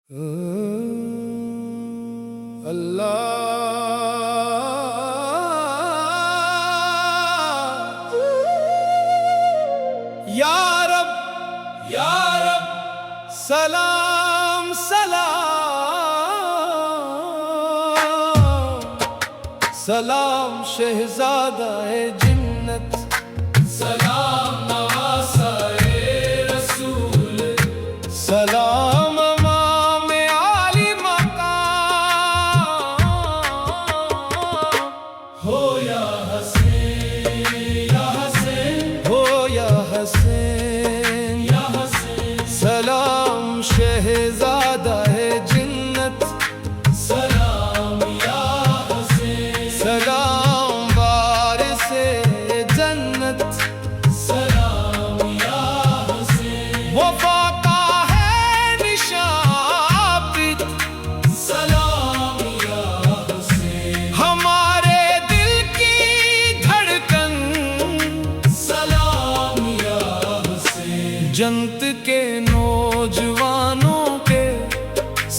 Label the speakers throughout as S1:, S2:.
S1: अल्लाह या रब सलाम सलाम सलाम शहजादा है जिन्नत
S2: सलाम नवासाए रसूल
S1: सलाम इमाम आली मकाम
S2: हो या हसीन या हसीन
S1: हो या हसीन
S2: या हसीन
S1: सलाम शहजादा है जिन्नत
S2: सलाम या हसीन
S1: सलाम वारिसे जन्नत
S2: सलाम या हसीन
S1: वफा का है निशान
S2: सलाम या हसीन
S1: हमारे दिल की धड़कन
S2: सलाम या हसीन
S1: जन्नत के नौजवानों के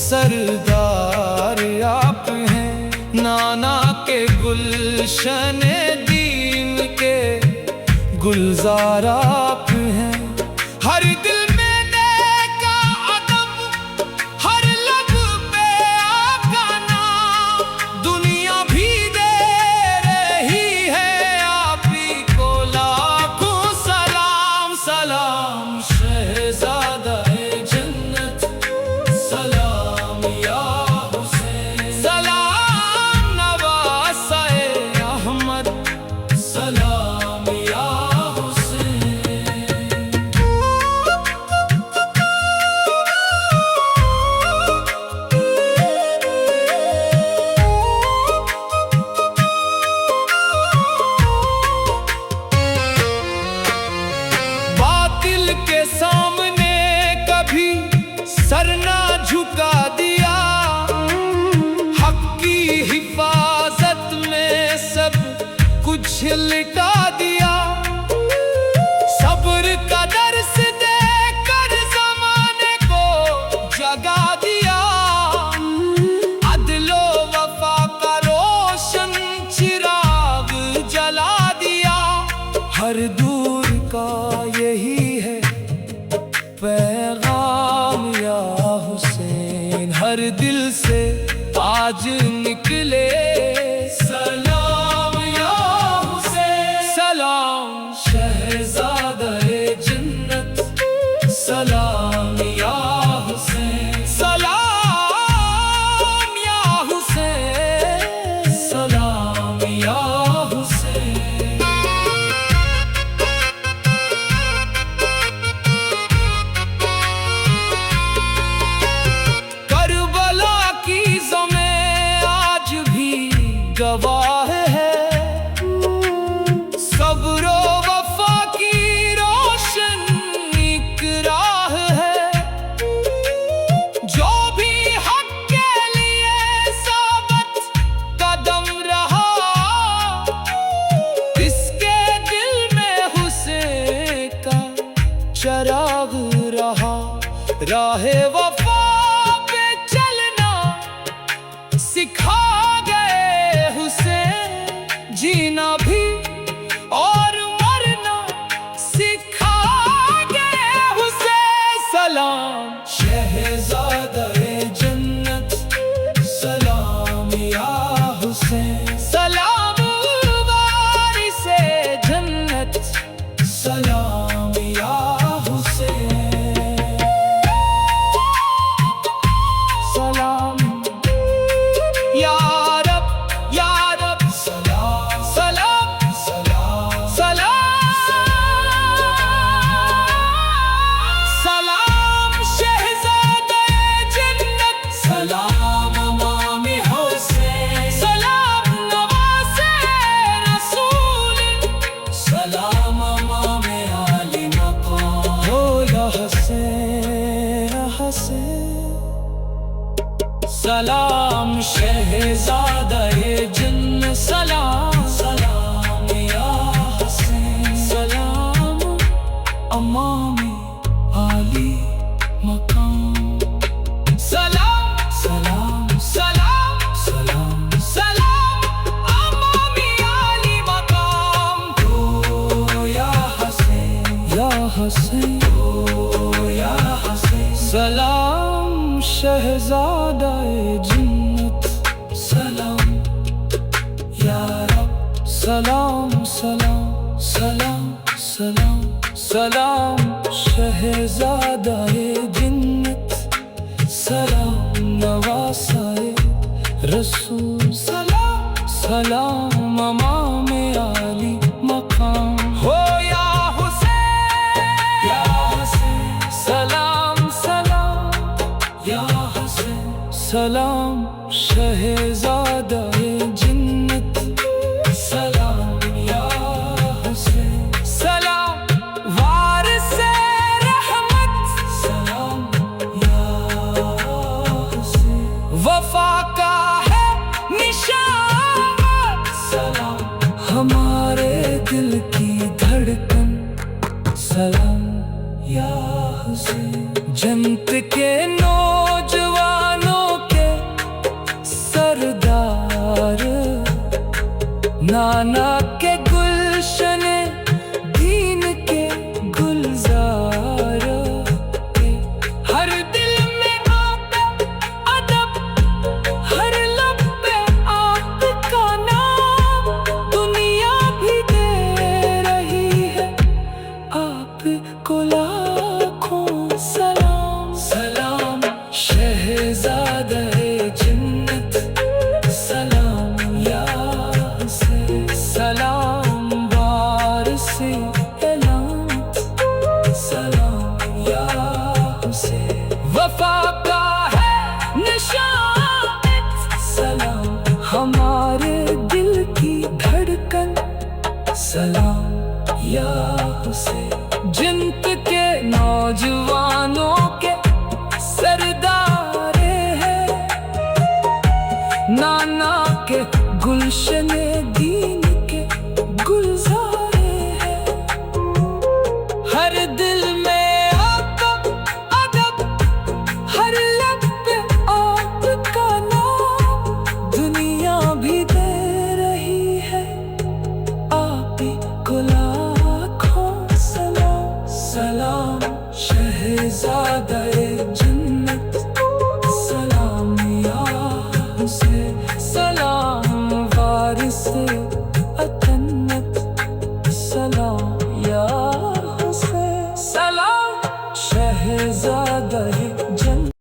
S1: सरदार आप हैं नाना के गुलशन दीन के गुलजार आप हैं हर दिल में नेका अदब हर लब पे आपका नाम दुनिया भी दे रही है आप ही को लाखों सलाम सलाम
S2: शहजादा है जन्नत सलाम या हुसैन
S1: सलाम नवासाए अहमद
S2: सलाम या हुसैन
S1: बातिल के सामने कभी सर ना झुका दिया हक की हिफाजत में सब कुछ लिटा दिया सब्र का दर्स देकर जमाने को जगा दिया अदलो वफा का रोशन चिराग जला दिया हर दूर का यही है पैगाम या हुसैन हर दिल से आज निकले
S2: सलाम या हुसैन
S1: सलाम
S2: शहजादा है जन्नत सलाम या हुसैन
S1: सलाम या हुसैन
S2: सलाम या हुसैन
S1: करबला की ज़मीं आज भी गवाह है सब्र वफा की रोशन एक राह है जो भी हक के लिए साबित कदम रहा इसके दिल में हुसैन का चराग रहा राहे वफा पे चलना सिखा गए हुसैन जीना भी और मरना सिखा गए हुसैन सलाम
S2: शहजादा है जन्नत सलाम या हुसैन
S1: सलाम वारिसे जन्नत
S2: सलाम या हुसैन
S1: सलाम या रब
S2: सलाम
S1: सलाम
S2: सलाम
S1: सलाम शहजादा जन्नत
S2: सलाम इमाम हुसैन
S1: सलाम नवासे रसूल
S2: सलाम इमाम आली मकाम
S1: हो या हसीन सलाम
S2: शहजादा है जन्नत
S1: सलाम
S2: सलाम या हुसैन
S1: सलाम
S2: इमाम आली मकाम
S1: सलाम सलाम शहजादाए जिन्नत,
S2: सलाम या रब,
S1: सलाम सलाम
S2: सलाम सलाम
S1: सलाम शहजादाए जिन्नत,
S2: सलाम
S1: नवासाए रसूल,
S2: सलाम
S1: सलाम इमाम आली मकाम। हो या हुसैन,
S2: या हुसैन,
S1: सलाम सलाम
S2: या हुसैन,
S1: सलाम शहजादाए जिन्नत,
S2: सलाम या हुसैन,
S1: सलाम वारिसे रहमत,
S2: सलाम या हुसैन,
S1: वफा का है निशान,
S2: सलाम
S1: हमारे दिल की धड़कन,
S2: सलाम या हुसैन,
S1: जन्नत के नौजवानों के सरदार, नाना के गुलशन दीन के गुलजार, हर दिल में आता अदब, हर लब पे आपका नाम, दुनिया भी दे रही है आपको लाखों सलाम।
S2: सलाम
S1: शहजादाए जिन्नत,
S2: सलाम या हुसैन,
S1: सलाम वारिसे एलान,
S2: सलाम या हुसैन,
S1: वफा का है निशान,
S2: सलाम
S1: हमारे दिल की धड़कन,
S2: सलाम या हुसैन,
S1: जिन्नत के नौजवानों के सरदार हैं, नाना के गुलशन दीन के गुलजारे हैं, हर दिल में आपका अदब, हर लब पे आपका नाम, दुनिया भी दे रही है आप ही को लाखों सलाम।
S2: सलाम
S1: शहजादाए जिन्नत,
S2: सलाम या हुसैन,
S1: सलाम वारिसे अतन्नत, सलाम या हुसैन, सलाम शहजादाए जिन्नत।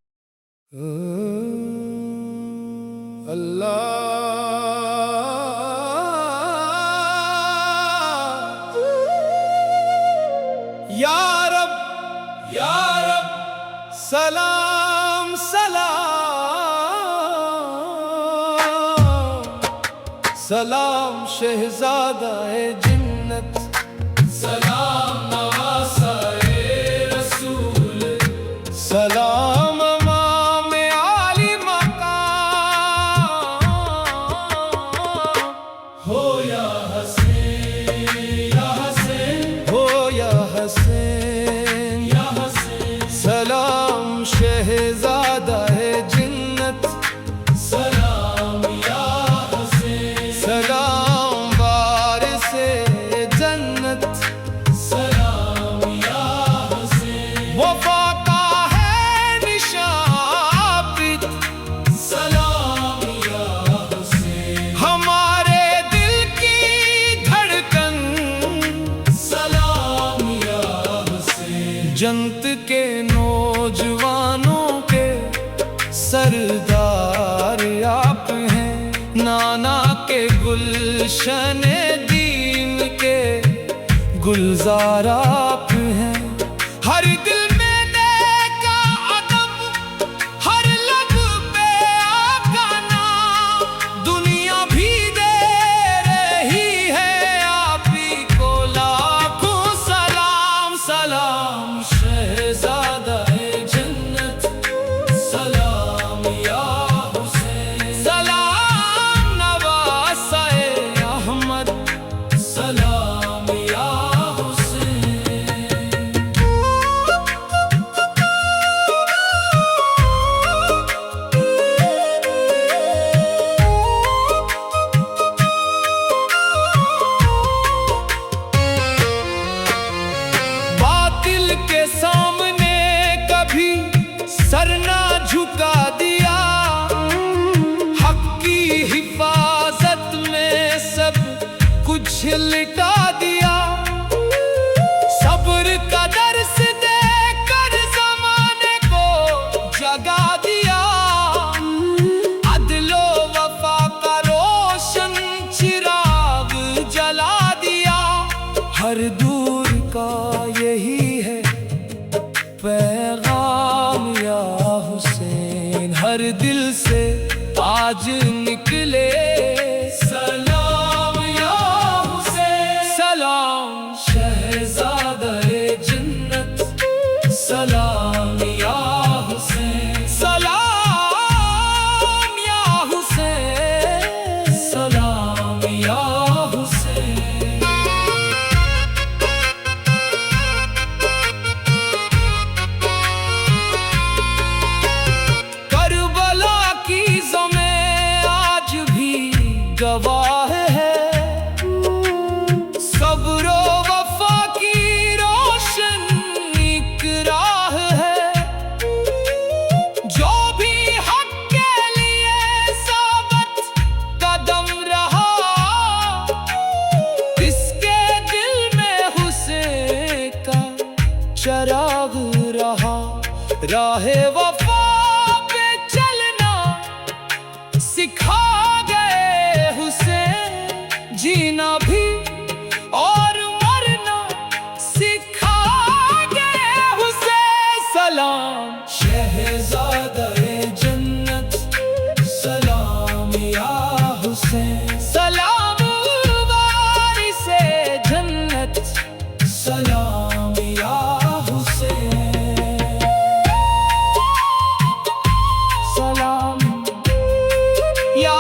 S1: या रब
S2: या रब,
S1: सलाम सलाम सलाम शहजादाए जिन्नत,
S2: सलाम नवासाए रसूल,
S1: सलाम इमाम आली मकाम।
S2: हो या हसीन, या हसीन,
S1: हो या हसीन,
S2: या हसीन,
S1: सलाम शहजादाए जिन्नत,
S2: सलाम या हुसैन,
S1: सलाम वारिसे जन्नत,
S2: सलाम या हुसैन,
S1: वफा का है निशान,
S2: सलाम या हुसैन,
S1: हमारे दिल की धड़कन,
S2: सलाम या हुसैन,
S1: जन्नत के नौजवानों के सरदार आप हैं, नाना के गुलशन दीन के गुलजार आप हैं, हर दिल में नेका अदब, हर लब पे आपका नाम, दुनिया भी दे रही है आप ही को लाखों सलाम। सलाम शहजादाए जन्नत,
S2: सलाम या हुसैन,
S1: सलाम नवासाए अहमद,
S2: सलाम या हुसैन,
S1: बातिल के सामने कभी सर सर ना झुका दिया, हक की हिफाजत में सब कुछ लिटा दिया। सब्र का दर्स देकर ज़माने को जगा दिया, अदलो वफा का रोशन चिराग जला दिया। हर दूर का यही है पैगाम या हुसैन, हर दिल से आज निकले सलाम या हुसैन। सलाम शहज़ादा-ए जन्नत, सलाम या हुसैन। सलाम या हुसैन, सलाम या हुसैन। करबला की ज़मीं आज भी गवाह है, सब्र वफा की रोशन इकरार है। जो भी हक के लिए साबित कदम रहा, इसके दिल में हुसैन का चिराग रहा। राहे वफा पे चलना सिखा गए हुसैन, जीना भी और मरना सिखा गए हुसैन। सलाम शहज़ादा-ए जन्नत, सलाम या हुसैन। सलाम वारिस-ए जन्नत, सलाम या हुसैन। सलाम या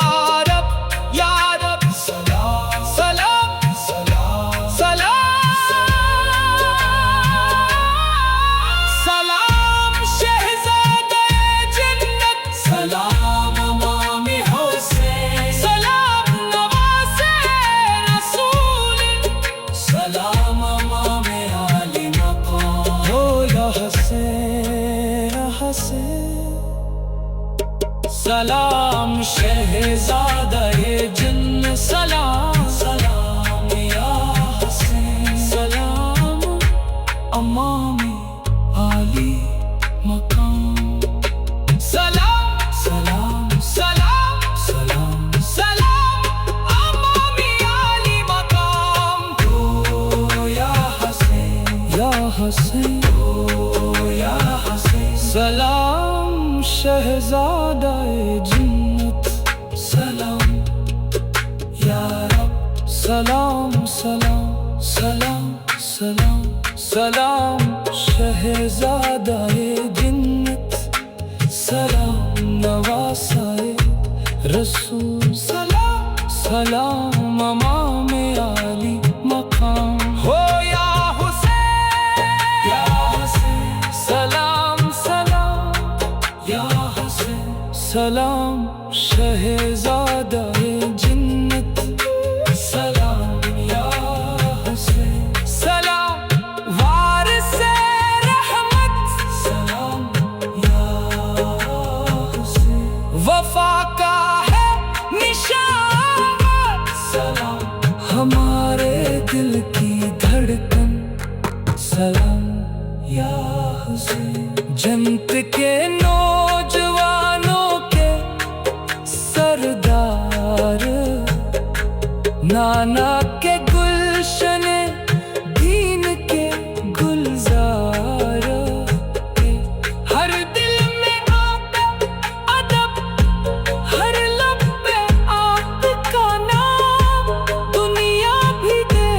S1: रब, या रब। सलाम, सलाम, सलाम, सलाम शहज़ादा-ए जन्नत, सलाम इमाम हुसैन। सलाम नवासे रसूल, सलाम इमाम आली मक़ाम। हो या हुसैन, या हुसैन। सलाम शहज़ादा-ए जन्नत, सलाम, सलाम या हुसैन। सलाम इमाम आली मक़ाम। सलाम, सलाम, सलाम, सलाम, सलाम इमाम आली मक़ाम। ओ या हुसैन, या हुसैन, ओ या हुसैन। सलाम शहज़ादा-ए जन्नत, सलाम या रब। सलाम, सलाम, सलाम, सलाम, सलाम शहज़ादा-ए जन्नत, सलाम नवासाए रसूल। सलाम, सलाम इमाम आली मक़ाम। हो या हुसैन, या हुसैन। सलाम, सलाम या हुसैन। सलाम शहज़ादा-ए जन्नत, सलाम या हुसैन। सलाम वारिस-ए रहमत, सलाम या हुसैन। वफा का है निशान, सलाम हमारे दिल की धड़कन, सलाम या हुसैन। जन्नत के नौजवानों के सरदार, नाना के गुलशन दीन के गुलजार, हर दिल में आता अदब, हर लब पे आपका नाम। दुनिया भी दे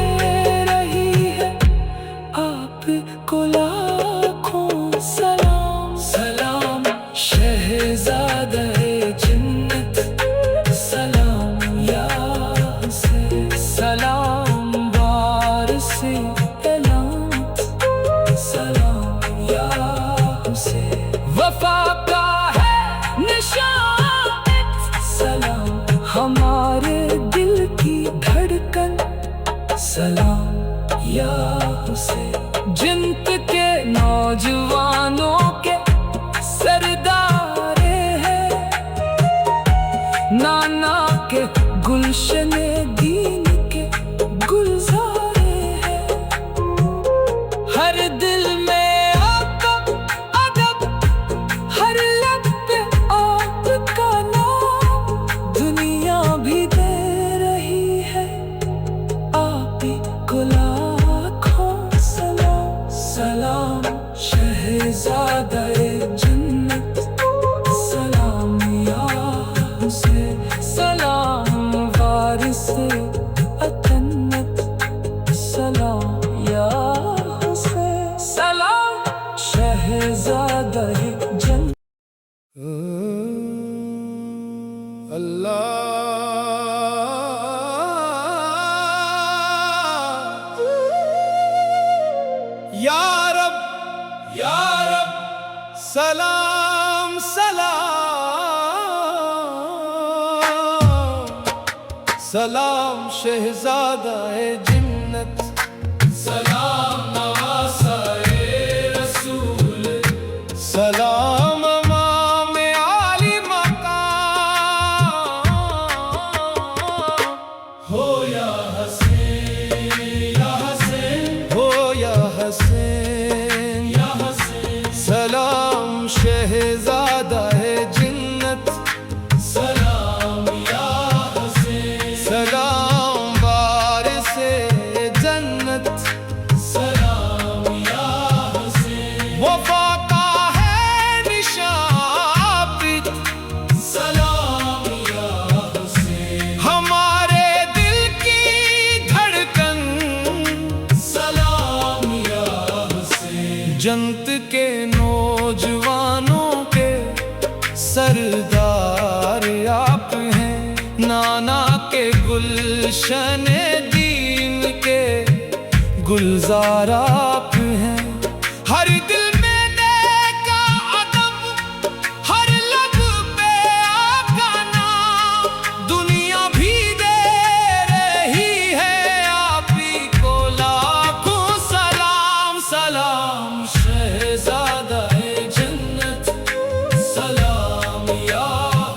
S1: रही है आपको लाखों सलाम। सलाम शहज़ादा-ए जन्नत, सलाम या हुसैन। सलाम के गुलशने दीन के गुलजारे हैं। हर दिल में आपका अदब, हर लब पे आपका नाम। दुनिया भी दे रही है आप ही को लाखों सलाम। सलाम शहज़ादा-ए जन्नत, सलाम या हुसैन, सलाम वारिस-ए अतन्नत, सलाम या हुसैन, सलाम शहज़ादा-ए जन्नत।
S2: या रब सलाम सलाम शहज़ादा-ए जन्नत, सलाम नवासा-ए रसूल, सलाम इमाम आली मकाम। हो या हसीन हो या हसीन, सलाम शहज़ादा-ए जन्नत, सलाम या हुसैन, सलाम वारिस-ए जन्नत, सलाम या हुसैन। वफा का है निशान, सलाम या हुसैन। हमारे दिल की धड़कन, सलाम या हुसैन। जन्नत के नौजवानों के सरदार आप हैं। नाना के गुलशन दीन के गुलजार आप हैं। हर दिल में नेका अदब, हर लब पे आपका नाम। दुनिया भी दे रही है आप ही को लाखों सलाम। सलाम शहज़ादा-ए जन्नत, सलाम या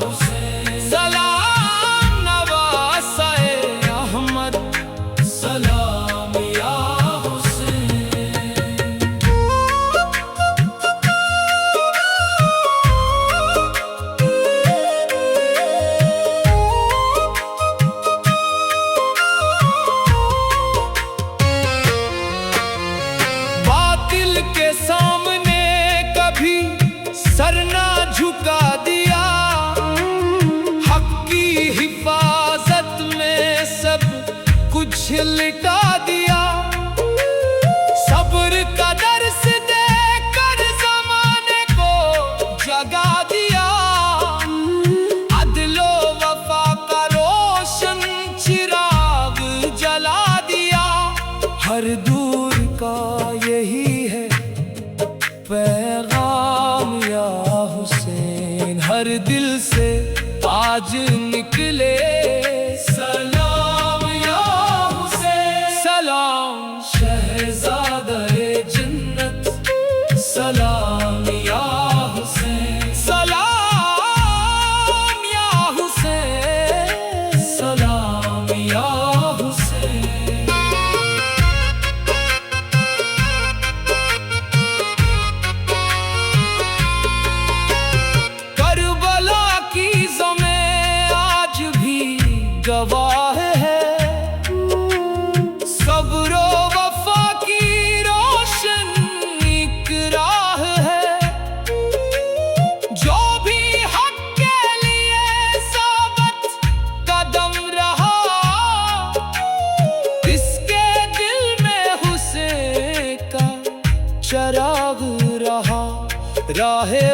S2: हुसैन, सलाम नवासा-ए अहमद, सलाम या हुसैन। बातिल के सामने कभी सर ना झुका दिया, हक की हिफाजत में सब कुछ लिटा दिया। सब्र का दर्स देकर ज़माने को जगा दिया, अदलो वफा का रोशन चिराग जला दिया। हर दूर का यही है पैगाम या हुसैन, हर दिल से आज निकले सलाम या हुसैन। सलाम शहज़ादा-ए जन्नत, सलाम या हुसैन, सलाम या हुसैन, सलाम या हुसैन। करबला की ज़मीं आज भी गवाह है, सब्र वफा की रोशन एक राह है। जो भी हक के लिए साबित कदम रहा, इसके दिल में हुसैन का चराग रहा। राहे